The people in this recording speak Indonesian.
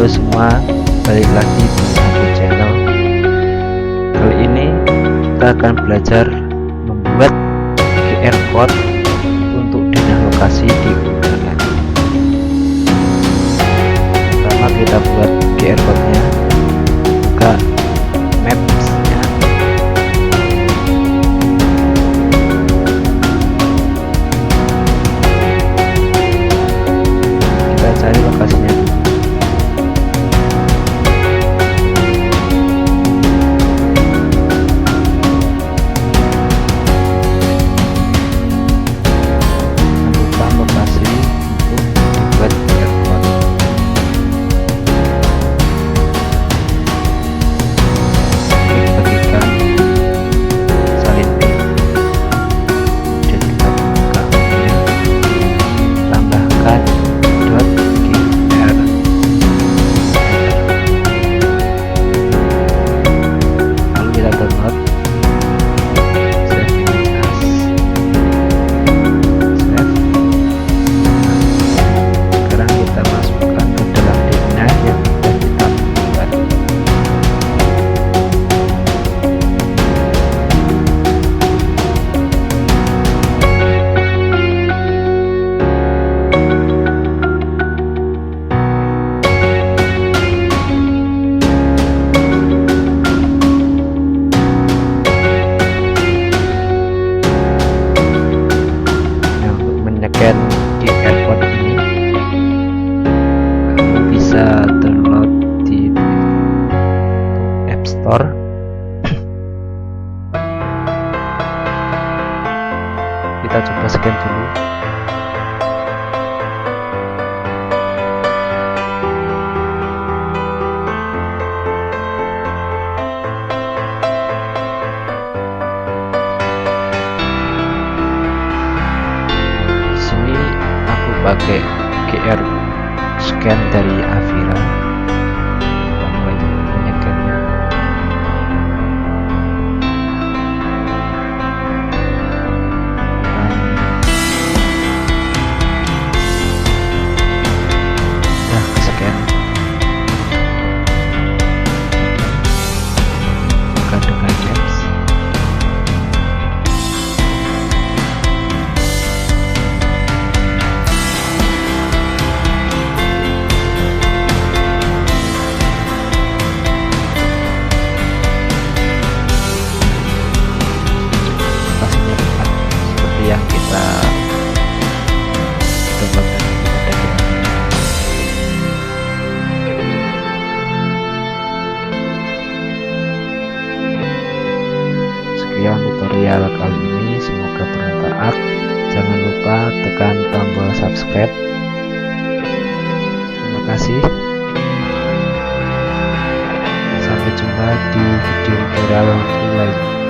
Halo semua, balik lagi di aku channel. Kali ini kita akan belajar membuat QR code untuk Denah Lokasi di Undangan. Pertama kita buat QR code nya, buka maps nya, kita cari lokasinya dulu. Di airport ini kamu bisa download di App Store. Kita coba scan dulu. Pakai QR scan dari Avira, mulai menyekannya. Udah ke scan, buka dengan Maps. Yang kita download pada sekian tutorial kali ini, semoga bermanfaat. Jangan lupa tekan tombol subscribe. Terima kasih, sampai jumpa di video tutorial lain.